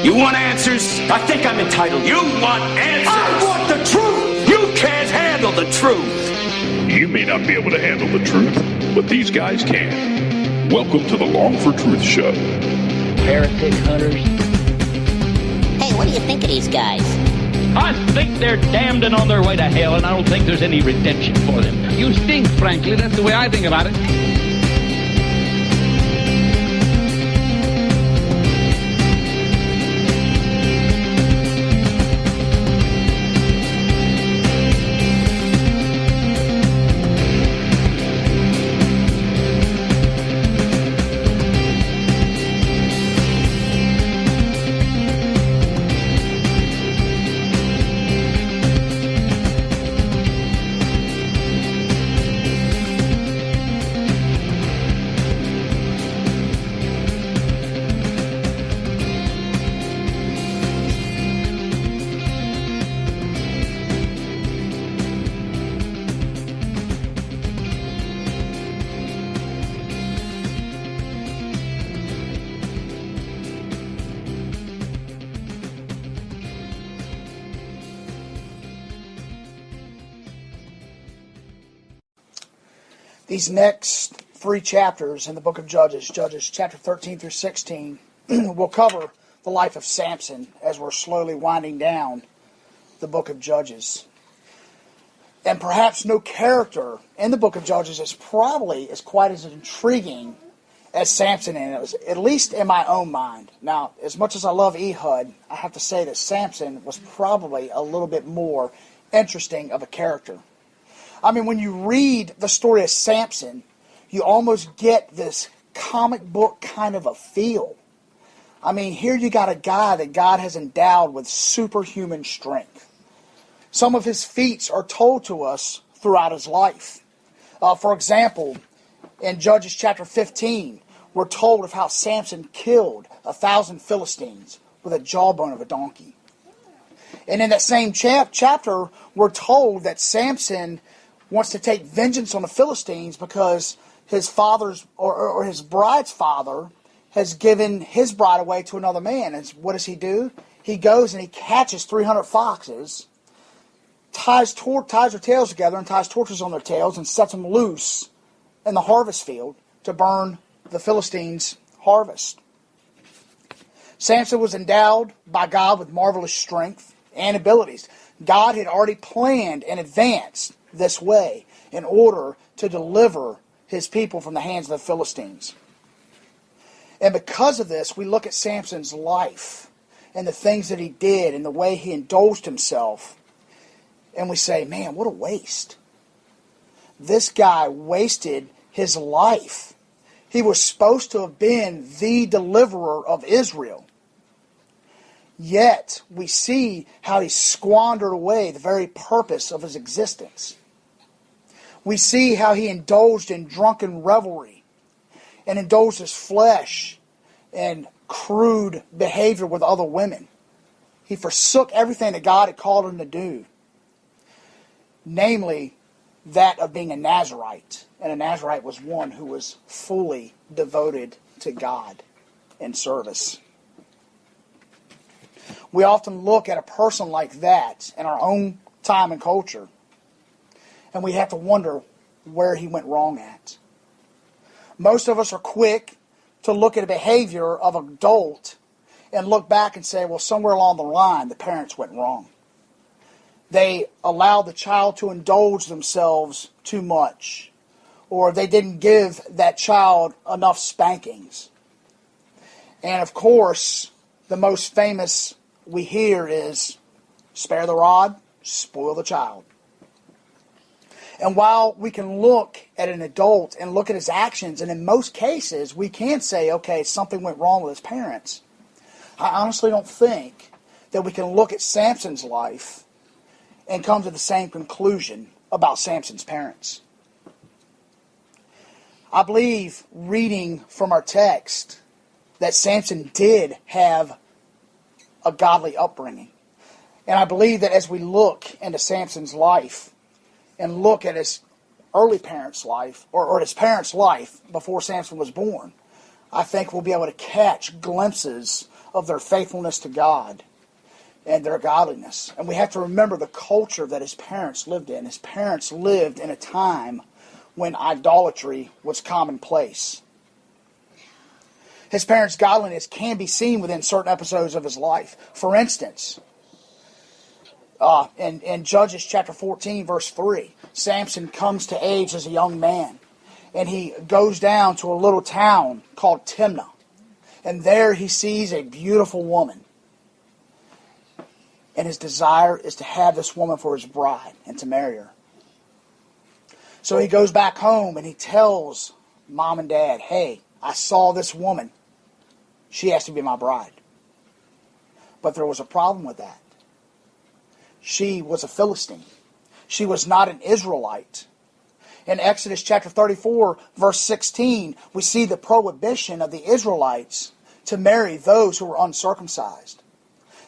You want answers? I think I'm entitled. You want answers? I want the truth! You can't handle the truth. You may not be able to handle the truth, but these guys can. Welcome to the Long for Truth Show. Heretic hunters. Hey, what do you think of these guys? I think they're damned and on their way to hell, and I don't think there's any redemption for them. You stink, frankly. That's the way I think about it. These next 3 chapters in the book of Judges, Judges chapter 13 through 16, will cover the life of Samson as we're slowly winding down the book of Judges. And perhaps no character in the book of Judges is probably as quite as intriguing as Samson is, at least in my own mind. Now, as much as I love Ehud, I have to say that Samson was probably a little bit more interesting of a character. I mean, when you read the story of Samson, you almost get this comic book kind of a feel. I mean, here you got a guy that God has endowed with superhuman strength. Some of his feats are told to us throughout his life. For example, in Judges chapter 15, we're told of how Samson killed 1,000 Philistines with a jawbone of a donkey. And in that same chapter, we're told that Samson wants to take vengeance on the Philistines because his father's or his bride's father has given his bride away to another man. And what does he do? He goes and he catches 300 foxes, ties their tails together and ties torches on their tails and sets them loose in the harvest field to burn the Philistines' harvest. Samson was endowed by God with marvelous strength and abilities. God had already planned in advance this way in order to deliver his people from the hands of the Philistines. And because of this, we look at Samson's life and the things that he did and the way he indulged himself, and we say, man, what a waste. This guy wasted his life. He was supposed to have been the deliverer of Israel. Yet, we see how he squandered away the very purpose of his existence. We see how he indulged in drunken revelry and indulged his flesh in crude behavior with other women. He forsook everything that God had called him to do, namely that of being a Nazirite. And a Nazirite was one who was fully devoted to God in service. We often look at a person like that in our own time and culture, and we have to wonder where he went wrong at. Most of us are quick to look at a behavior of an adult and look back and say, well, somewhere along the line, the parents went wrong. They allowed the child to indulge themselves too much, or they didn't give that child enough spankings. And of course, the most famous we hear is, spare the rod, spoil the child. And while we can look at an adult and look at his actions, and in most cases we can say, okay, something went wrong with his parents, I honestly don't think that we can look at Samson's life and come to the same conclusion about Samson's parents. I believe, reading from our text, that Samson did have a godly upbringing. And I believe that as we look into Samson's life and look at his early parents' life, or his parents' life before Samson was born, I think we'll be able to catch glimpses of their faithfulness to God and their godliness. And we have to remember the culture that his parents lived in. His parents lived in a time when idolatry was commonplace. His parents' godliness can be seen within certain episodes of his life. For instance, in Judges chapter 14, verse 3, Samson comes to age as a young man, and he goes down to a little town called Timnah. And there he sees a beautiful woman. And his desire is to have this woman for his bride and to marry her. So he goes back home and he tells mom and dad, hey, I saw this woman. She has to be my bride. But there was a problem with that. She was a Philistine. She was not an Israelite. In Exodus chapter 34, verse 16, we see the prohibition of the Israelites to marry those who were uncircumcised.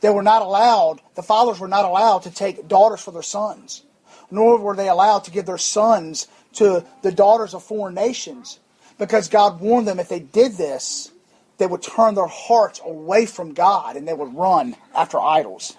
They were not allowed, the fathers were not allowed to take daughters for their sons, nor were they allowed to give their sons to the daughters of foreign nations, because God warned them if they did this, they would turn their hearts away from God and they would run after idols.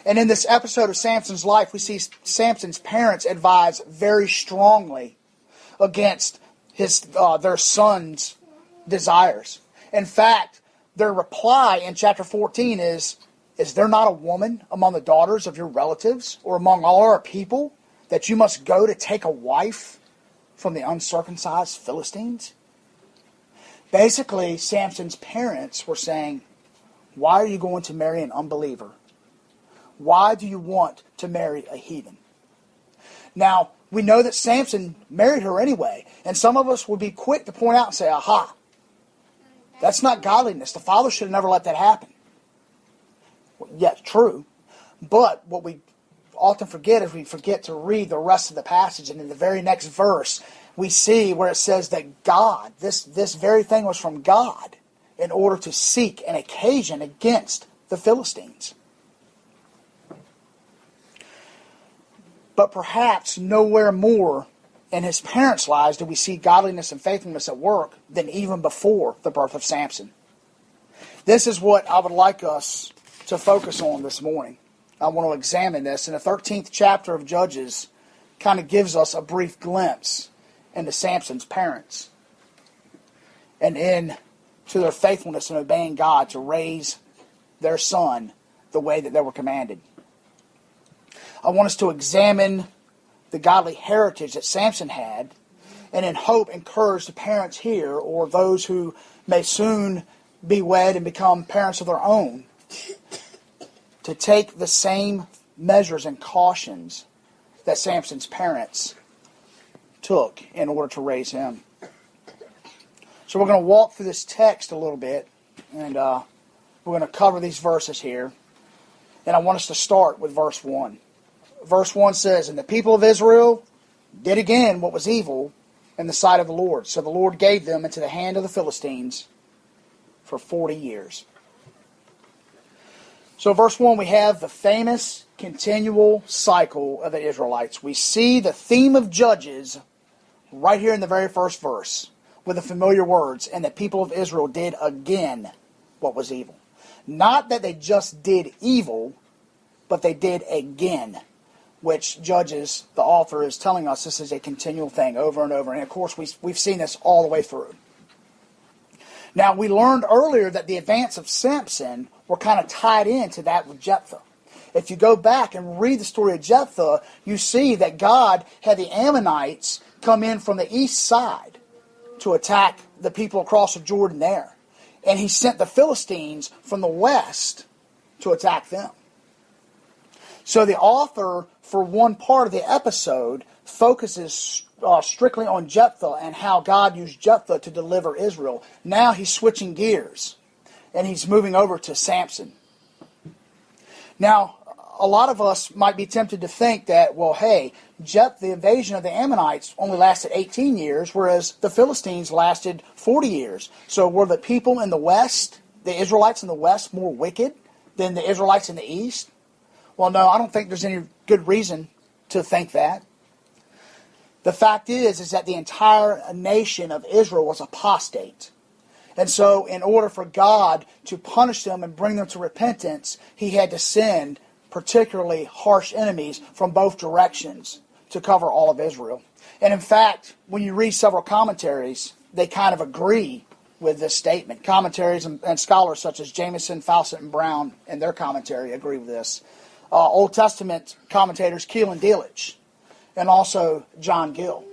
And in this episode of Samson's life, we see Samson's parents advise very strongly against their son's desires. In fact, their reply in chapter 14 is there not a woman among the daughters of your relatives or among all our people that you must go to take a wife from the uncircumcised Philistines? Basically, Samson's parents were saying, why are you going to marry an unbeliever? Why do you want to marry a heathen? Now, we know that Samson married her anyway, and some of us would be quick to point out and say, aha, that's not godliness. The father should have never let that happen. Well, yes, true. But what we often forget is we forget to read the rest of the passage, and in the very next verse, we see where it says that God, this very thing was from God in order to seek an occasion against the Philistines. But perhaps nowhere more in his parents' lives do we see godliness and faithfulness at work than even before the birth of Samson. This is what I would like us to focus on this morning. I want to examine this. And the 13th chapter of Judges kind of gives us a brief glimpse into Samson's parents and into their faithfulness in obeying God to raise their son the way that they were commanded. I want us to examine the godly heritage that Samson had, and in hope encourage the parents here, or those who may soon be wed and become parents of their own, to take the same measures and cautions that Samson's parents took in order to raise him. So we're going to walk through this text a little bit, and we're going to cover these verses here. And I want us to start with verse 1. Verse 1 says, and the people of Israel did again what was evil in the sight of the Lord. So the Lord gave them into the hand of the Philistines for 40 years. So verse 1, we have the famous continual cycle of the Israelites. We see the theme of Judges right here in the very first verse with the familiar words, and the people of Israel did again what was evil. Not that they just did evil, but they did again, which Judges, the author, is telling us this is a continual thing over and over. And of course, we've seen this all the way through. Now, we learned earlier that the events of Samson were kind of tied into that with Jephthah. If you go back and read the story of Jephthah, you see that God had the Ammonites come in from the east side to attack the people across the Jordan there. And he sent the Philistines from the west to attack them. So the author, for one part of the episode, focuses strictly on Jephthah and how God used Jephthah to deliver Israel. Now he's switching gears, and he's moving over to Samson. Now, a lot of us might be tempted to think that, well, hey, the invasion of the Ammonites only lasted 18 years, whereas the Philistines lasted 40 years. So were the people in the west, the Israelites in the west, more wicked than the Israelites in the east? Well, no, I don't think there's any good reason to think that. The fact is that the entire nation of Israel was apostate. And so in order for God to punish them and bring them to repentance, he had to send particularly harsh enemies from both directions to cover all of Israel. And in fact, when you read several commentaries, they kind of agree with this statement. Commentaries and scholars such as Jamieson, Fawcett, and Brown in their commentary agree with this. Old Testament commentators Keel and Delitzsch and also John Gill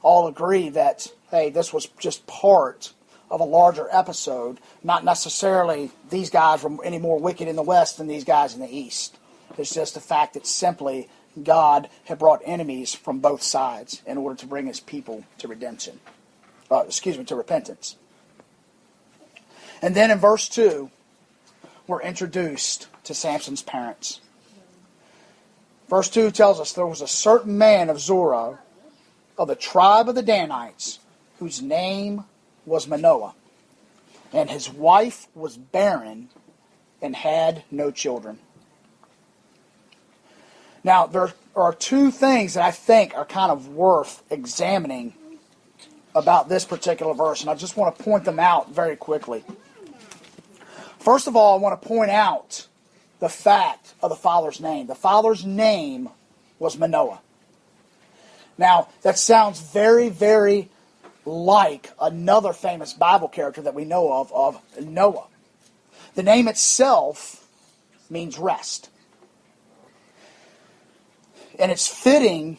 all agree that, hey, this was just part of a larger episode, not necessarily these guys were any more wicked in the west than these guys in the east. It's just the fact that simply God had brought enemies from both sides in order to bring his people to redemption. To repentance. And then in verse 2, we're introduced to Samson's parents. Verse 2 tells us there was a certain man of Zorah, of the tribe of the Danites, whose name was Manoah, and his wife was barren and had no children. Now, there are two things that I think are kind of worth examining about this particular verse, and I just want to point them out very quickly. First of all, I want to point out the fact of the father's name. The father's name was Manoah. Now, that sounds very, very like another famous Bible character that we know of Noah. The name itself means rest. And it's fitting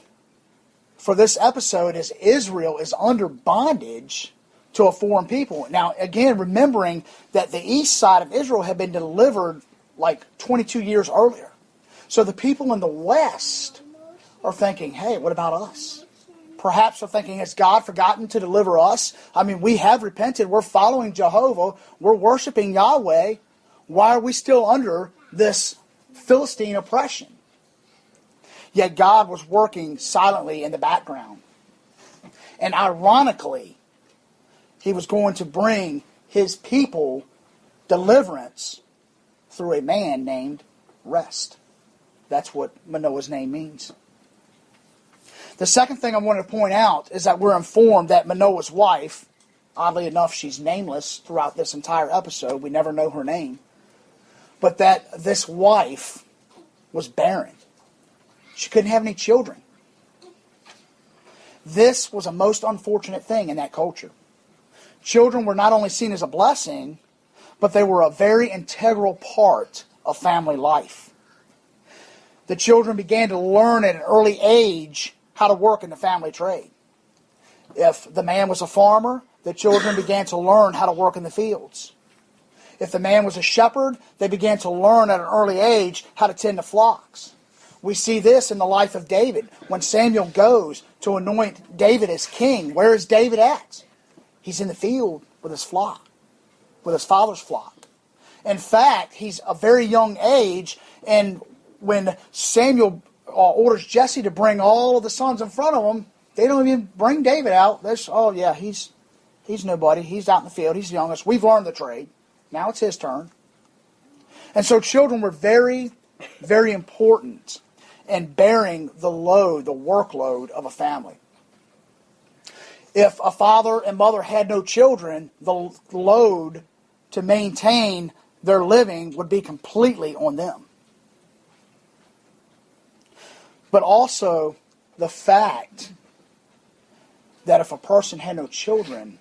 for this episode as Israel is under bondage to a foreign people. Now, again, remembering that the east side of Israel had been delivered like 22 years earlier. So the people in the west are thinking, hey, what about us? Perhaps they're thinking, has God forgotten to deliver us? I mean, we have repented. We're following Jehovah. We're worshiping Yahweh. Why are we still under this Philistine oppression? Yet God was working silently in the background. And ironically, he was going to bring his people deliverance through a man named Rest. That's what Manoah's name means. The second thing I wanted to point out is that we're informed that Manoah's wife, oddly enough, she's nameless throughout this entire episode. We never know her name. But that this wife was barren. She couldn't have any children. This was a most unfortunate thing in that culture. Children were not only seen as a blessing, but they were a very integral part of family life. The children began to learn at an early age how to work in the family trade. If the man was a farmer, the children began to learn how to work in the fields. If the man was a shepherd, they began to learn at an early age how to tend the flocks. We see this in the life of David. When Samuel goes to anoint David as king, where is David at? He's in the field with his flock, with his father's flock. In fact, he's a very young age, and when Samuel orders Jesse to bring all of the sons in front of him, they don't even bring David out. Oh yeah, he's nobody. He's out in the field. He's the youngest. We've learned the trade. Now it's his turn. And so children were very, very important in bearing the load, the workload of a family. If a father and mother had no children, the load to maintain their living would be completely on them. But also the fact that if a person had no children,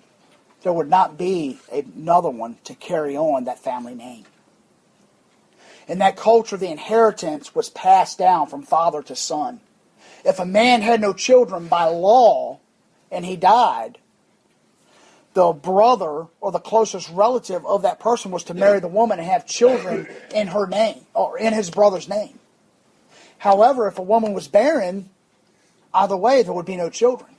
there would not be another one to carry on that family name. In that culture, the inheritance was passed down from father to son. If a man had no children by law and he died, the brother or the closest relative of that person was to marry the woman and have children in her name or in his brother's name. However, if a woman was barren, either way, there would be no children.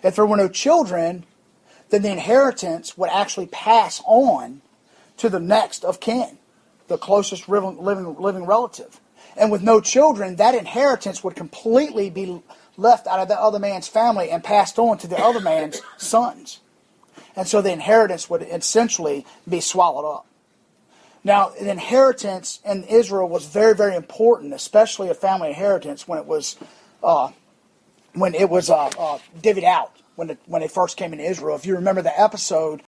If there were no children, then the inheritance would actually pass on to the next of kin, the closest living relative. And with no children, that inheritance would completely be left out of the other man's family and passed on to the other man's sons. And so the inheritance would essentially be swallowed up. Now, the inheritance in Israel was very, very important, especially a family inheritance when it was divvied out when they first came into Israel. If you remember the episode